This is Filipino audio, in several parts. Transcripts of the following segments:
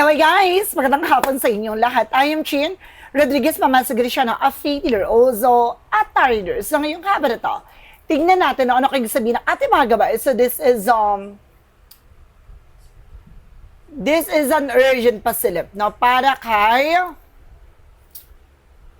Hello guys! Magandang hapon sa inyong lahat. I am Chin Rodriguez, Mama Greciano, a faith healer, also a tarot reader. So ngayong haba na to, tignan natin ano kayo sabihin ng ating mga gabay. So this is an urgent pasilip, no? Para kay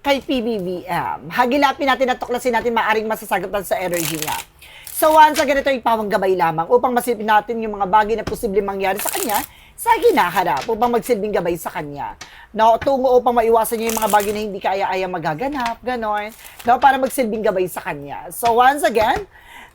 PBBM. Hagilapin natin at tuklasin natin maaring masasagutan sa energy niya. So once again, ito ay pawang gabay lamang upang masipin natin yung mga bagay na posibleng mangyari sa kanya sa hinaharap upang magsilbing gabay sa kanya. No, tungo upang maiwasan niya yung mga bagay na hindi kaya-aya magaganap, ganon. No, para magsilbing gabay sa kanya. So once again,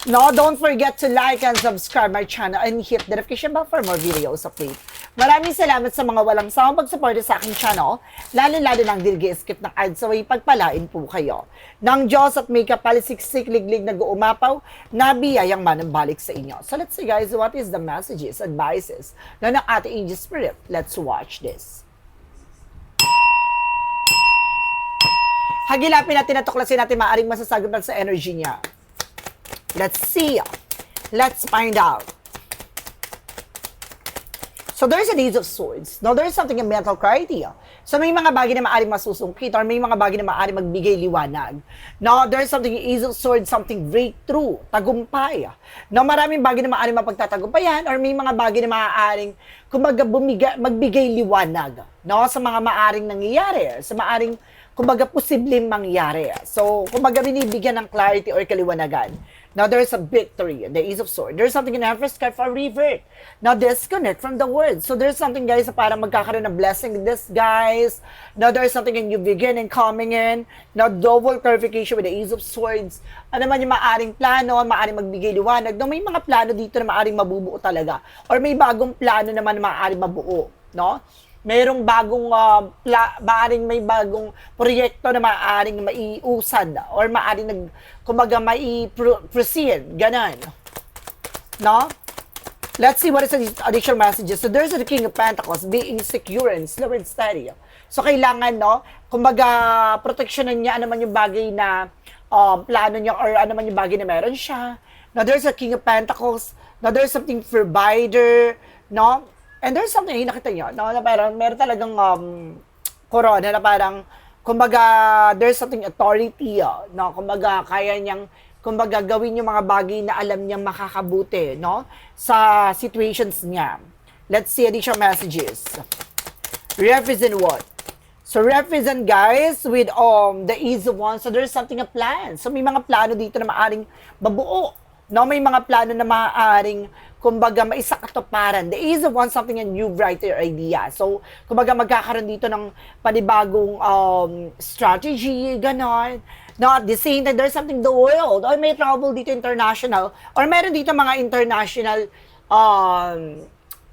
no, don't forget to like and subscribe my channel and hit the notification bell for more videos update. Maraming salamat sa mga walang sawang pagsuporta sa aking channel, lalo-lalo nang skip ng ads, so ipagpalain po kayo. Nang Diyos at may kapalisiksik liglig nag-uumapaw, nabiyayang manambalik sa inyo. So let's see guys, what is the messages, advices ng ating angel spirit? Let's watch this. Hagilapin natin at tuklasin natin maaring masasagutan sa energy niya. Let's see. Let's find out. So there's an Ace of Swords. Now there's something in mental clarity. So may mga bagay na maaaring masusungkit or may mga bagay na maaaring magbigay liwanag. Now there's something in Ace of Swords, something breakthrough, tagumpay. Now maraming bagay na maaaring mapagtatagumpayan or may mga bagay na maaaring kumbaga magbigay liwanag, no, sa mga maaaring nangyayari, sa maaaring kumbaga posibleng mangyari. So kumbaga binibigyan ng clarity or kaliwanagan. Now, there's a victory, the Ace of Swords. There's something in the Empress card for revert. Now, disconnect from the world. So, there's something, guys, na parang magkakaroon ng blessing in this, guys. Now, there's something in you begin and coming in. Now, double clarification with the Ace of Swords. Ano man yung maaring plano, maaring magbigay liwanag. Now, may mga plano dito na maaring mabubuo talaga. Or may bagong plano naman na maaring mabuo, no? Mayroong bagong, maaring may bagong proyekto na maaring maiusad or maaring kumbaga mai-proceed, ganon. No? Let's see what is the additional messages. So there's the King of Pentacles, being secure and slow and steady. So kailangan, no, kumbaga proteksyonan niya ano man yung bagay na plano niya or ano man yung bagay na meron siya. Now there's a King of Pentacles. Now there's something provider, no? And there's something, nakita nyo, no, na parang meron talagang corona na parang, kumbaga, there's something authority, no, kumbaga, kaya niyang, kumbaga, gawin yung mga bagay na alam niyang makakabuti, no, sa situations niya. Let's see additional messages. Represent what? So, represent, guys, with the Ace of Wands. So, there's something, a plan. So, may mga plano dito na maaring mabuo. No, may mga plano na maaaring, kumbaga, maisakatuparan. The Ace of Wands, something a new, brighter idea. So, kumbaga, magkakaroon dito ng panibagong strategy, ganon. No, at the same time, there's something the world, or may trouble dito international, or meron dito mga international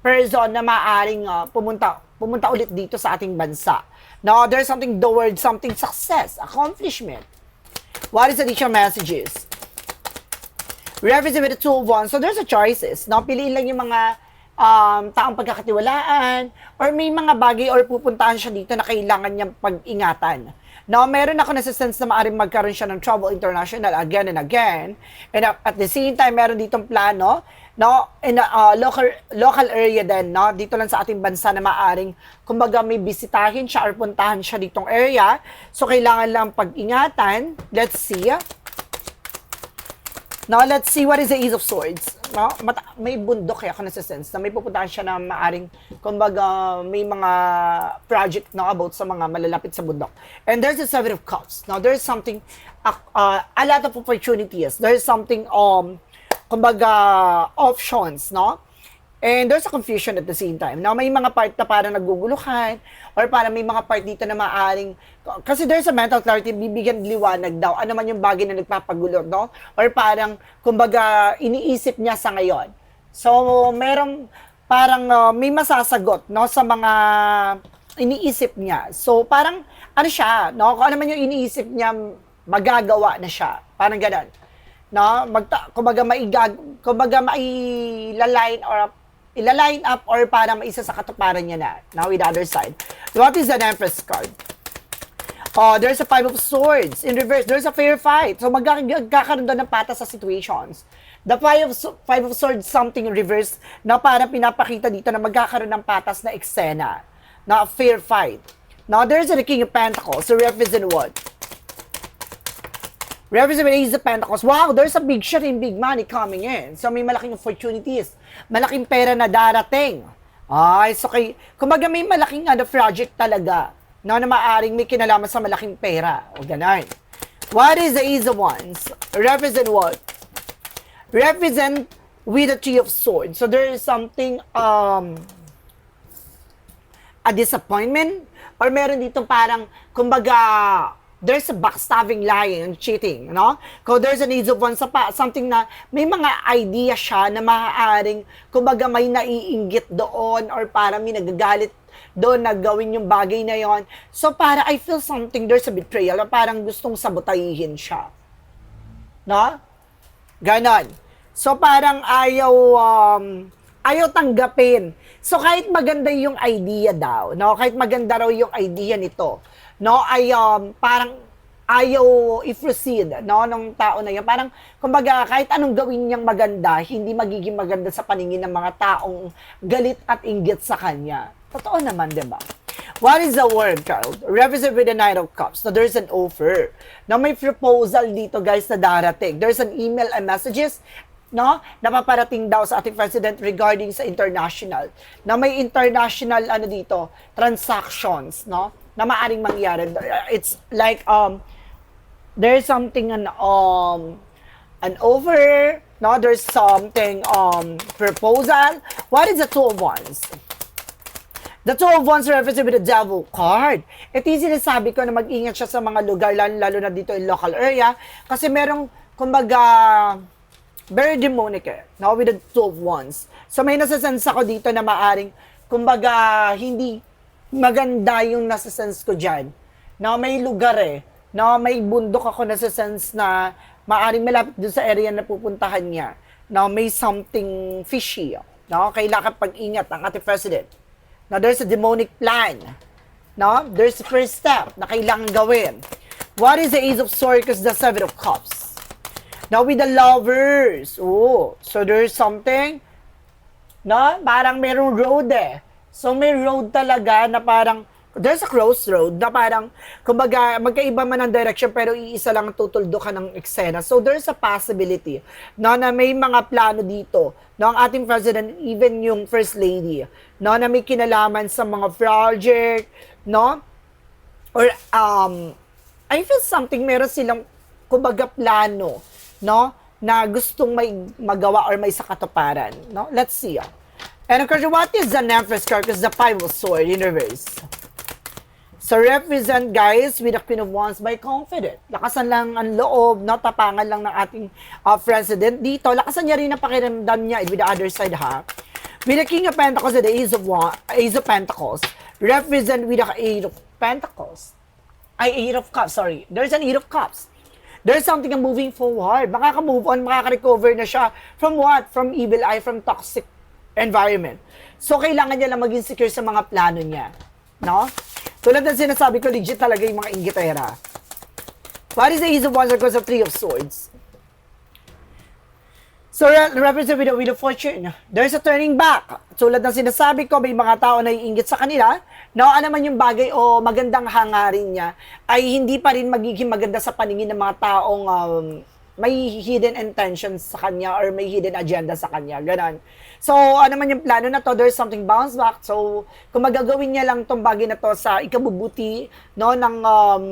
person na maaaring pumunta ulit dito sa ating bansa. No, there's something the word, something success, accomplishment. What is the additional messages? Represent with the Two of Wands. So there's a choices. No? Piliin lang yung mga taong pagkakatiwalaan or may mga bagay or pupuntahan siya dito na kailangan niyang pag-ingatan. No, meron ako nasa-sense na maaaring magkaroon siya ng trouble international again and again. And at the same time, meron ditong plano, no, in a local area din, no, dito lang sa ating bansa na maaaring, kumbaga may bisitahin siya or puntahan siya ditong area. So kailangan lang pag-ingatan. Let's see. Now, let's see what is the Ace of Swords. No? May bundok, kaya ako nasa-sense na may pupuntahan siya na maaring, kumbaga, may mga project na about sa mga malalapit sa bundok. And there's the Seven of Cups. Now, there's something, a lot of opportunities. There's something, kumbaga, options, no? And there's a confusion at the same time. Now, may mga part na parang naguguluhan or parang may mga part dito na maaring, kasi there's a mental clarity, bibigyan liwanag daw. Ano man yung bagay na nagpapagulo, no? Or parang, kumbaga, iniisip niya sa ngayon. So, merong parang may masasagot, no? Sa mga iniisip niya. So, parang, ano siya, no? Kung ano man yung iniisip niya, magagawa na siya. Parang ganun. No? Kumbaga, mailaline or ila-line up or para maisa sa katuparan niya na. Now, with the other side. What is an Empress card? There's a Five of Swords. In reverse, there's a fair fight. So, magkakaroon doon ng patas sa situations. The Five of Swords, something in reverse, na parang pinapakita dito na magkakaroon ng patas na eksena. not a fair fight. Now, there's the King of Pentacles, so represent what? Represent with Ace of Pentacles. Wow, there's a big shot in big money coming in. So, may malaking opportunities. Malaking pera na darating. Ay, so kumbaga may malaking project talaga na maaaring may kinalaman sa malaking pera. O ganun. What is the Ace of Wands? Represent what? Represent with the Three of Swords. So, there is something, a disappointment, or meron dito parang, kumbaga, there's a backstabbing, lying, and cheating, no? Kung there's an Ace of Wands, something na may mga idea siya na maaaring, kumbaga may naiinggit doon or parang may nagagalit doon na gawin yung bagay na yon. So para I feel something, there's a betrayal, parang gustong sabotahin siya. No? Ganon. So parang ayaw tanggapin. So kahit maganda yung idea daw, no? Kahit maganda raw yung idea nito, no, ay parang ayaw i-proceed, no, ng tao na yan. Parang, kumbaga, kahit anong gawin niyang maganda, hindi magiging maganda sa paningin ng mga taong galit at inggit sa kanya. Totoo naman, di ba? What is the word, Carl? Represent with the Knight of Cups. So, there's an offer. Now, may proposal dito, guys, na darating. There's an email and messages, no, napaparating daw sa ating president regarding sa international. Na may international, dito, transactions, no, na maaring mangyari. It's like, there's something, an offer, no, there's something, proposal. What is the Two of Wands? The Two of Wands represent with the Devil card. Ito yung sinasabi ko na mag-ingat siya sa mga lugar, lalo na dito in local area, kasi merong, kumbaga, very demonic no, with the Two of Wands. So may nasasense ako dito na maaring, kumbaga, hindi maganda yung nasasense ko dyan. No, may lugar no, may bundok ako nasasense na maaring malapit dun sa area na pupuntahan niya. No, may something fishy. No, kailangan pag-ingat ang ating president. Now, there's a demonic plan. No, there's the first step na kailangan gawin. What is the Ace of Swords? Because the Seven of Cups. Now, with the Lovers. Oh, so there's something, no, parang merong road So, may road talaga na parang, there's a crossroad na parang, kumbaga, magkaiba man ang direction pero iisa lang tutuldukan ng eksena. So, there's a possibility no, na may mga plano dito no, ang ating president, even yung first lady, no, na may kinalaman sa mga project, no? Or, I feel something, meron silang, kumbaga, plano, no? Na gustong may magawa or may sakatuparan, no? Let's see, And of course, what is the Empress card? Because the Five of Swords in reverse. So, represent, guys, with the Queen of Wands by confident. Lakasan lang ang loob, no? Tapangan lang ng ating president dito. Lakasan niya rin ang pakiramdam niya with the other side, ha? With the King of Pentacles and the Ace of Pentacles. Represent with the Eight of Pentacles. Eight of Cups, sorry. There's an Eight of Cups. There's something moving forward. Makaka-move on, makaka-recover na siya. From what? From evil eye, from toxic environment. So, kailangan niya lang maging secure sa mga plano niya. No? Tulad ng sinasabi ko, legit talaga yung mga inggitera. What is the Ace of Wands because of Three of Swords? So, represent with the Wheel of Fortune. There's a turning back. Tulad ng sinasabi ko, may mga tao na iinggit sa kanila. No, ano man yung bagay o magandang hangarin niya, ay hindi pa rin magiging maganda sa paningin ng mga taong may hidden intentions sa kanya or may hidden agenda sa kanya. Ganon. So, ano man yung plano na to, there's something bounce back. So, kung magagawin niya lang tong bagay na to sa ikabubuti, no, ng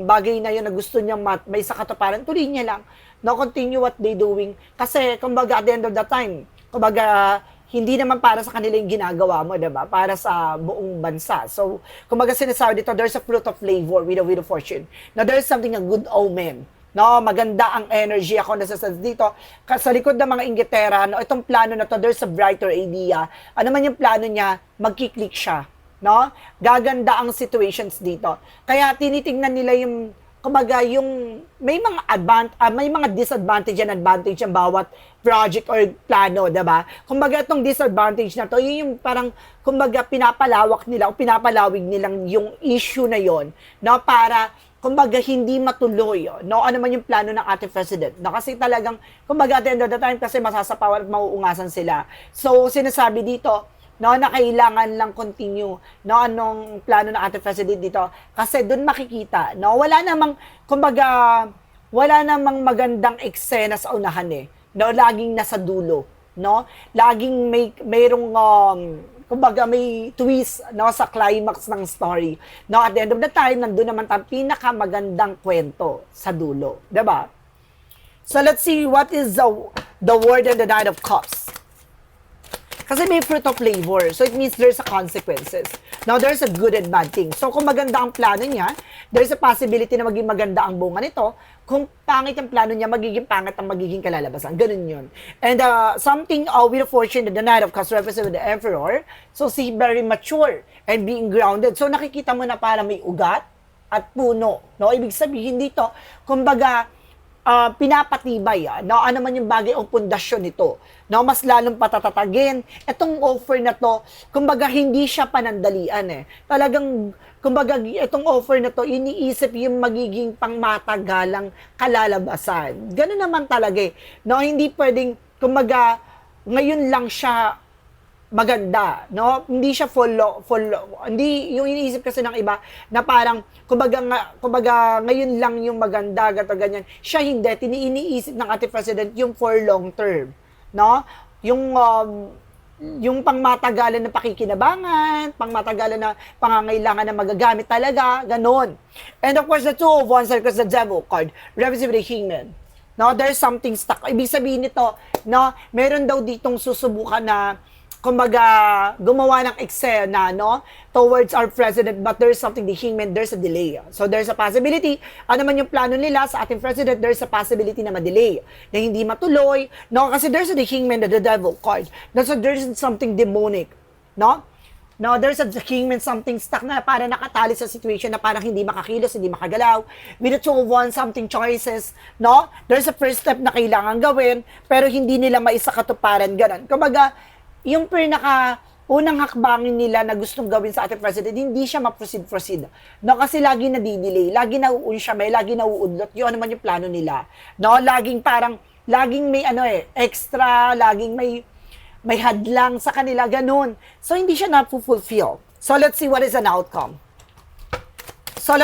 bagay na yun na gusto niya may sakatuparan, tuloy niya lang. No, continue what they doing. Kasi, kumbaga, at the end of the time, kumbaga, hindi naman para sa kanila yung ginagawa mo, diba? Para sa buong bansa. So, kumbaga sinasabi dito, there's a fruit of labor with a Wheel of Fortune. Now, there's something, a good omen. No, maganda ang energy ako nasasabi dito. Sa likod ng mga inggitera, no, itong plano na to, there's a brighter idea. Ano man yung plano niya, magkiklik siya. No? Gaganda ang situations dito. Kaya tinitingnan nila yung, kumbaga, yung may mga disadvantage and advantage ang bawat project or plano, diba? Kumbaga, itong disadvantage na to, yun yung parang, kumbaga, pinapalawak nila o pinapalawig nilang yung issue na yon, no, para kumbaga, hindi matuloy, no? Ano man yung plano ng ating president. No? Kasi talagang, kumbaga, at the end of the time, kasi masasapawan at mauungasan sila. So, sinasabi dito, no, na kailangan lang continue, no, anong plano ng ating president dito. Kasi doon makikita, no, kumbaga, wala namang magandang eksena sa unahan eh. No, laging nasa dulo, no? Laging mayroong kumbaga may twist, no, sa climax ng story. No, at the end of the time, nandun naman ang pinakamagandang kwento sa dulo, 'di ba? So let's see what is the word and the Knight of Cups. Kasi may fruit of labor. So it means there's a consequences. Now, there's a good and bad thing. So kung maganda ang plano niya, there's a possibility na maging maganda ang bunga nito. Kung pangit ang plano niya, magiging pangit ang magiging kalalabasan. Ganun yun. And something with fortune, the Knight of Cups represented with the Emperor. So si very mature and being grounded. So nakikita mo na parang may ugat at puno. No? Ibig sabihin dito, kumbaga, pinapatibay, no? Ano man yung bagay o pundasyon nito, no? Mas lalong patatatagin. Itong offer na to, kumbaga hindi siya panandalian eh. Talagang, kumbaga itong offer na to, iniisip yung magiging pangmatagalang kalalabasan. Ganun naman talaga eh. No? Hindi pwedeng, kumbaga, ngayon lang siya maganda, no? Hindi siya hindi yung iniisip kasi ng iba na parang kumbaga ngayon lang yung maganda gato ganyan. Siya hindi, iniisip ng ating president yung for long term, no? Yung pangmatagalan na pakikinabangan, pangmatagalan na pangangailangan na magagamit talaga, ganon. And of course, the Two of Wands, because the Devil card, represents the Hangman. No, there's something stuck. Ibig sabihin nito, no, meron daw ditong susubukan na kumbaga, gumawa ng eksena, no, towards our president, but there's something, the Hangman, there's a delay. So, there's a possibility, ano man yung plano nila sa ating president, there's a possibility na ma-delay, na hindi matuloy, no, kasi there's the Hangman, the Devil card. So, there's something demonic, no? No, there's a Hangman, something stuck na para nakatali sa situation na parang hindi makakilos, hindi makagalaw. With the Two of Wands, something choices, no? There's a first step na kailangan gawin, pero hindi nila maisakatuparan, ganun. Kumbaga, yung unang hakbangin nila na gustong gawin sa ating president, hindi siya ma-proceed. No, kasi lagi nadidelay, lagi nauunsyamay, lagi nauudlot, yun naman yung plano nila. No, laging may extra, laging may hadlang sa kanila, ganun. So, hindi siya na-fulfill. So, let's see what is an outcome. So,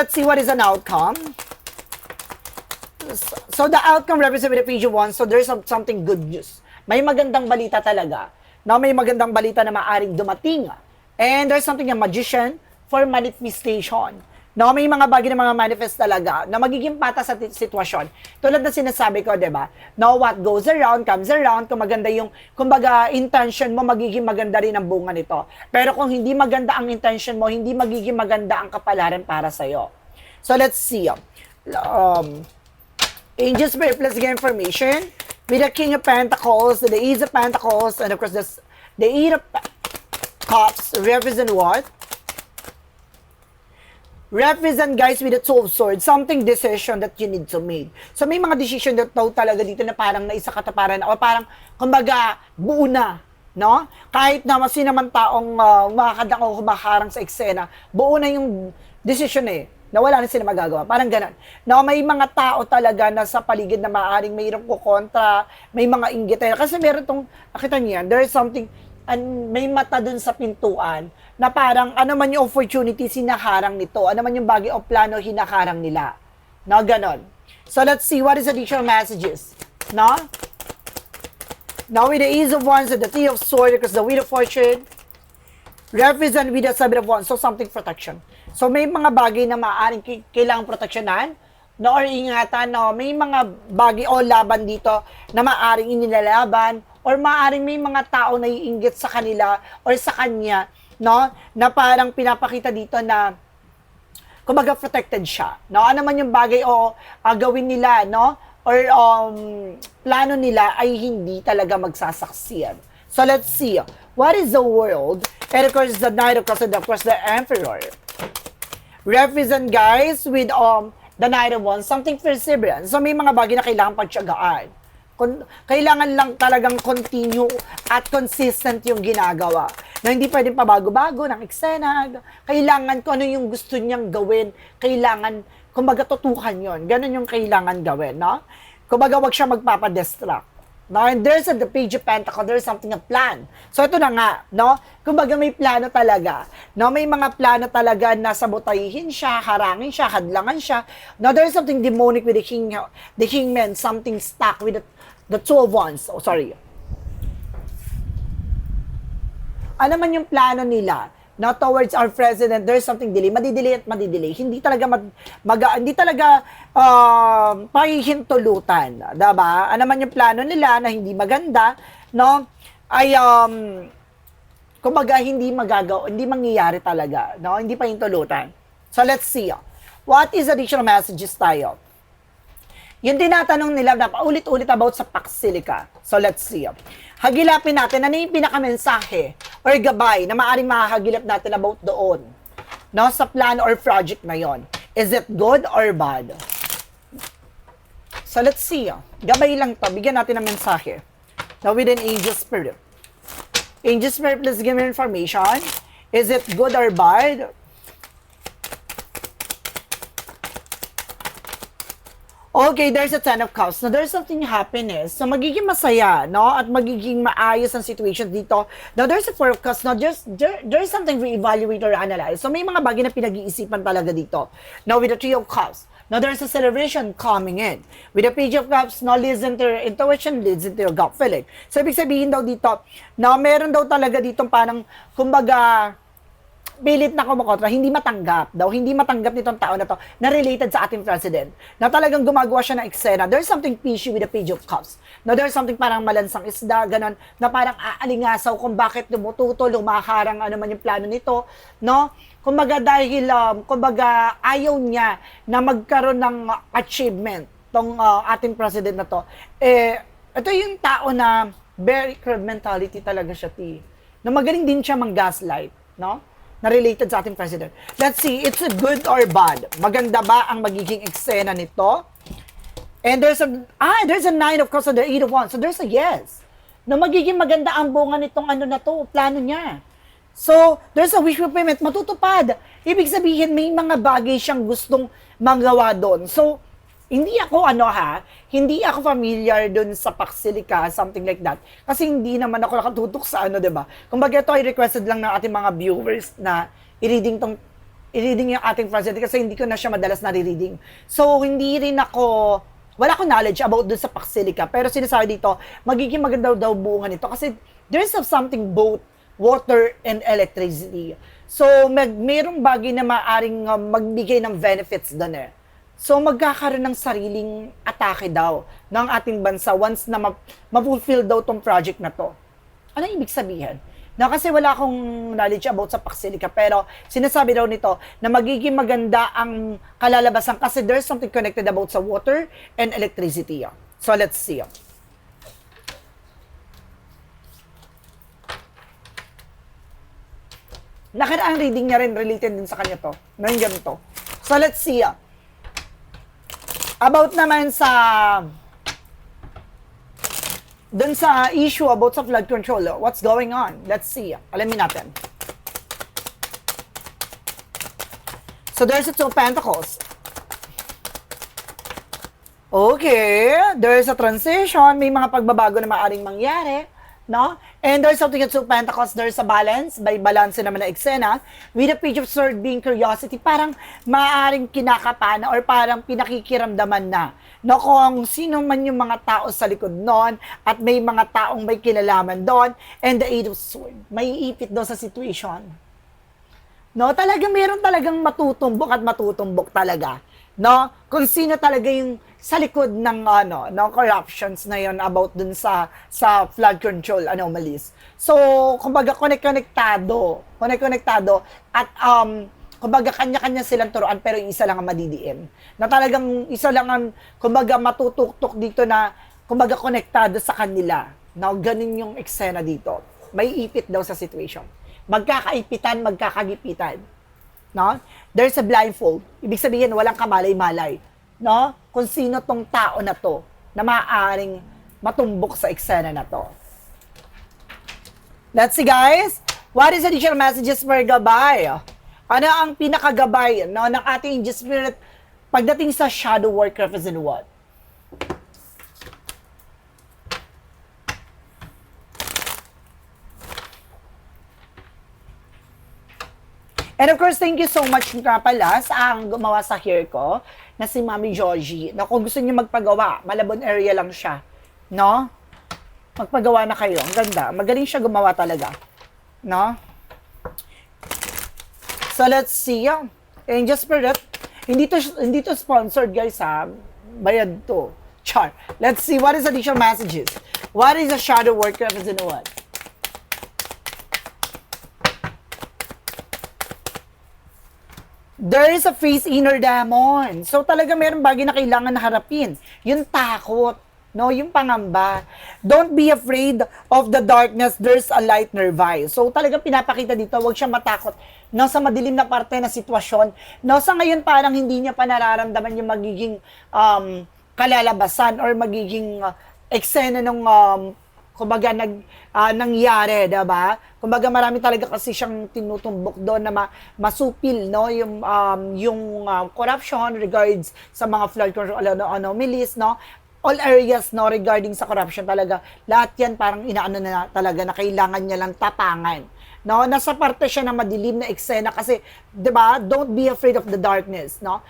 the outcome represents with the page of wands, so there's something good news. May magandang balita talaga. No, may magandang balita na maaring dumating. And there's something a magician for manifestation. No, may mga bagay na mga manifest talaga na magiging patas sa sitwasyon. Tulad na sinasabi ko, 'di ba? No, what goes around comes around. Kung maganda yung kumbaga intention mo, magiging maganda rin ang bunga nito. Pero kung hindi maganda ang intention mo, hindi magiging maganda ang kapalaran para sa iyo. So let's see. Angels Spirit plus information. With the King of Pentacles, the Ace of Pentacles, and of course the Eight of Cups represent what? Represent, guys, with the Two of Swords, something decision that you need to make. So may mga decision that talaga dito na parang naisakatuparan o parang, kumbaga, buo na. No? Kahit na sino man taong makakadang o humaharang sa eksena, buo na yung decision eh. Na wala na sila magagawa. Parang ganun. Now, may mga tao talaga na sa paligid na maaaring mayroong kukontra, may mga inggit. Kasi meron tong, nakita niyo yan, there is something, may mata dun sa pintuan, na parang, ano man yung opportunity, sinaharang nito. Ano man yung bagay o plano, hinaharang nila. No, ganun. So, let's see, what is additional messages? No? Now, with the Ace of Wands and the Three of Swords, because the Wheel of Fortune, represent with the Seven of Wands, so something protection. So, may mga bagay na maaaring kailangang proteksyonan, no, or ingatan, no, may mga bagay o laban dito na maaaring inilalaban, or maaaring may mga tao na iinggit sa kanila or sa kanya, no, na parang pinapakita dito na kumbaga protected siya. No, ano man yung bagay o gawin nila, no, or plano nila ay hindi talaga magsasaksiyan. So, let's see. What is the world? And of course, the Knight of Cups and of course, the Emperor. Represent, guys, with the Knight of Wands, something perseverance. So, may mga bagay na kailangan pagtiyagaan. Kailangan lang talagang continue at consistent yung ginagawa. Na hindi pwedeng pabago-bago ng eksena. Kailangan kung ano yung gusto niyang gawin. Kailangan, kumbaga, tutukan yon. Ganon yung kailangan gawin, no? Kumbaga, wag siya magpapadistract. No, and there's at the Page of Pentacles, there's something a plan. So ito na nga, no? Kumbaga may plano talaga. No, may mga plano talaga na sabotahin siya, harangin siya, hadlangan siya. No, there's something demonic with the Hangman, something stuck with the Two of Wands. Oh, sorry. Ano man yung plano nila? Now towards our president, there's something delay, madidelay at madidelay. Hindi talaga hindi talaga pahihintulutan, diba? Ano man yung plano nila na hindi maganda, no? Ay kumbaga hindi hindi mangyayari talaga, no? Hindi pahihintulutan. So let's see. What is additional messages tayo? Yung tinatanong nila na paulit-ulit about sa Pax Silica. So let's see. Hagilapin natin ano yung pinakamensahe or gabay na maaaring makahagilap natin about doon. No, sa plan or project na yon. Is it good or bad? So let's see. Gabay lang to. Bigyan natin ng mensahe. Now with an angel spirit. Angel spirit, please give me information. Is it good or bad? Okay, there's a Ten of Cups. So, there's something happiness. So, magiging masaya, no? At magiging maayos ang situation dito. Now, there's a Four of Cups. Now, there's something re-evaluate or analyze. So, may mga bagay na pinag-iisipan talaga dito. Now, with the Three of Cups. Now, there's a celebration coming in. With the Page of Cups, now, listen to your intuition, listen to your gut feeling. So, ibig sabihin daw dito, na meron daw talaga ditong parang, kumbaga, pilit na kumukontra, hindi matanggap nitong tao na to na related sa ating president. Na talagang gumagawa siya ng eksena. There's something fishy with the Page of Cups. Na there's something parang malansang isda, ganon, na parang aalingasaw kung bakit lumututol, lumaharang ano man yung plano nito, no? Kumbaga dahil, kumbaga ayaw niya na magkaroon ng achievement tong ating president na to. Ito yung tao na very crab mentality talaga siya, na magaling din siya mang-gaslight, no? Na related sa ating president. Let's see, it's a good or bad? Maganda ba ang magiging eksena nito? And there's a Nine of Cups and the Eight of Wands. So there's a yes. Na magiging maganda ang bunga nitong ano na to, plano niya. So, there's a wish fulfillment, matutupad. Ibig sabihin, may mga bagay siyang gustong magawa doon. So, hindi ako familiar dun sa Pax Silica, something like that. Kasi hindi naman ako nakatutok sa ano, diba? Kumbaga ito ay requested lang ng ating mga viewers na i-reading yung ating president kasi hindi ko na siya madalas nare-reading. So, wala akong knowledge about dun sa Pax Silica. Pero sinasabi dito, magiging maganda daw bunga nito kasi there's something both water and electricity. So, mayroong bagay na maaring magbigay ng benefits dun eh. So, magkakaroon ng sariling atake daw ng ating bansa once na ma-fulfill daw tong project na to. Ano ibig sabihin? Na kasi wala akong knowledge about sa Pax Silica, pero sinasabi daw nito na magiging maganda ang kalalabasan kasi there's something connected about sa water and electricity. So, let's see. Nakaraang reading niya rin related din sa kanya to. Ngayon ganito. So, let's see. About naman dun sa issue about sa flood control, what's going on? Let's see. Alamin natin. So, there's a Two of Pentacles. Okay. There's a transition. May mga pagbabago na maaaring mangyari. No? And there's something at Two of Pentacles, there's a balance, may balance naman na eksena, with the Page of Swords being curiosity, parang maaaring kinakapana or parang pinakikiramdaman na, no, kung sino man yung mga tao sa likod noon, at may mga taong may kinalaman doon, and the Eight of Swords, may ipit doon sa situation. No, talagang meron talagang matutumbok talaga. No, kung sino talaga yung sa likod ng corruptions na yon about dun sa flood control anomalies. So, kumbaga konektado at kumbaga kanya-kanya silang turuan pero yung isa lang ang madidiin. Na talagang isa lang ang kumbaga matutuktok dito na kumbaga konektado sa kanila. Now, ganun yung eksena dito. May ipit daw sa situation. Magkakaipitan, magkakagipitan. No? There's a blindfold. Ibig sabihin, walang kamalay-malay. No? Kung sino tong tao na to na maaaring matumbok sa eksena na to. Let's see, guys. What is additional messages for gabay? Ano ang pinakagabay ng ating angel spirit pagdating sa shadow work represent what? And of course, thank you so much nga pala sa ang gumawa sa hair ko na si Mami Georgie. Na kung gusto niyo magpagawa, Malabon area lang siya. No? Magpagawa na kayo. Ang ganda. Magaling siya gumawa talaga. No? So, let's see. And just for that, hindi to sponsored, guys, ha? Bayad to. Char. Let's see. What is additional messages? What is a shadow work represent what? There is a face inner demon. So talaga meron bagay na kailangan na harapin. Yung takot, no, yung pangamba. Don't be afraid of the darkness, there's a light nearby. So talaga pinapakita dito, huwag siya matakot. No, sa madilim na parte na sitwasyon. No, sa ngayon parang hindi niya pa nararamdaman yung magiging kalalabasan or magiging eksena ng kumbaga nangyari, diba? Kumbaga marami talaga kasi siyang tinutumbok doon na masupil, no, yung corruption regards sa mga flood control anomalies, no, all areas, no, regarding sa corruption talaga. Lahat yan parang inaano na talaga na kailangan niya lang tapangan. No, nasa parte siya na madilim na eksena kasi, diba, don't be afraid of the darkness, no?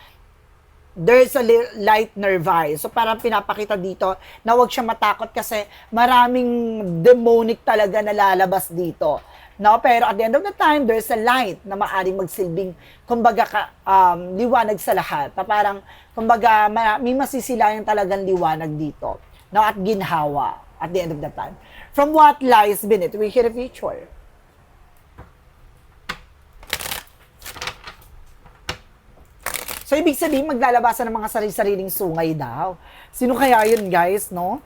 There's a light nearby. So parang pinapakita dito na huwag siya matakot kasi maraming demonic talaga na lalabas dito. No? Pero at the end of the time, there's a light na maaaring magsilbing, kumbaga, liwanag sa lahat. Na parang, kumbaga, may masisilayan talagang liwanag dito. No? At ginhawa at the end of the time. From what lies beneath, we hear the future. So, ibig sabihin, maglalabasan ng mga sarili-sariling sungay daw. Sino kaya yun, guys, no?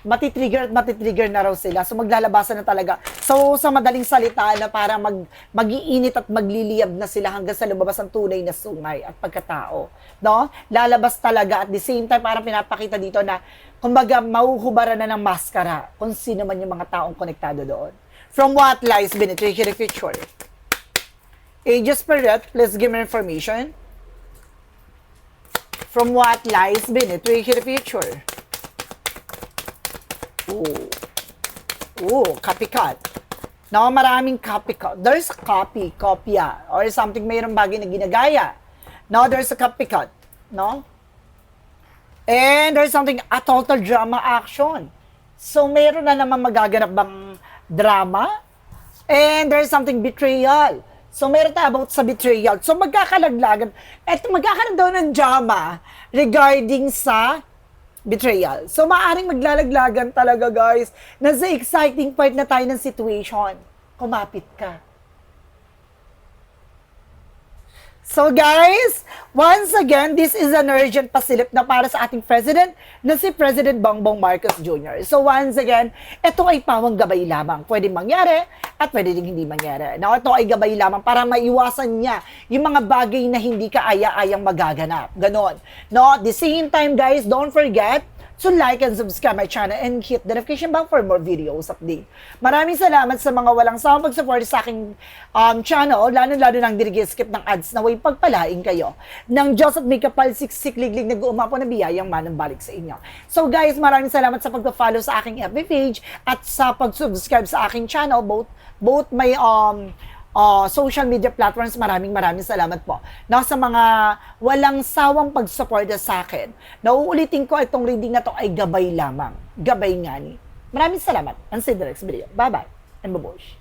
Matitrigger at matitrigger na raw sila. So, maglalabasan na talaga. So, sa madaling salita na para mag-iinit at magliliyab na sila hanggang sa lumabas ang tunay na sungay at pagkatao. No? Lalabas talaga at the same time, parang pinapakita dito na, kumbaga, mahuhubaran na ng maskara kung sino man yung mga taong konektado doon. From what lies beneath, we hear the future. Aegis Spirit, please give me information. From what lies beneath, we hear the future. Copycat. No, maraming copycat. There's a kopya, or something mayroong bagay na ginagaya. No, there's a copycat. No? And there's something, a total drama action. So, mayroon na naman magaganap bang drama? And there's something betrayal. So, meron tayo about sa betrayal. So, magkakalaglagan. Eto, magkakaroon daw ng drama regarding sa betrayal. So, maaaring maglalaglagan talaga, guys. Nasa exciting part na tayo ng situation. Kumapit ka. So guys, once again, this is an urgent pasilip na para sa ating President na si President Bongbong Marcos Jr. So once again, ito ay pawang gabay lamang. Pwede mangyari at pwede din hindi mangyari. Now, ito ay gabay lamang para maiwasan niya yung mga bagay na hindi kaaya-ayang magaganap. Ganon. No, at the same time, guys, don't forget to like and subscribe my channel and hit the notification bell for more videos update. Maraming salamat sa mga walang sawang pag-support sa aking channel, lalo-lalo nang skip ng ads na way pagpalain kayo ng Diyos at may kapal siksik-liglig na guumapo na biyayang manambalik sa inyo. So guys, maraming salamat sa pag-follow sa aking FB page at sa pag-subscribe sa aking channel, both may social media platforms. Maraming salamat po. Now, sa mga walang sawang pag-suporta sa akin, nauulitin ko itong reading na to ay gabay lamang. Gabay nga ni. Maraming salamat. And see you in the next video. Bye-bye and babush.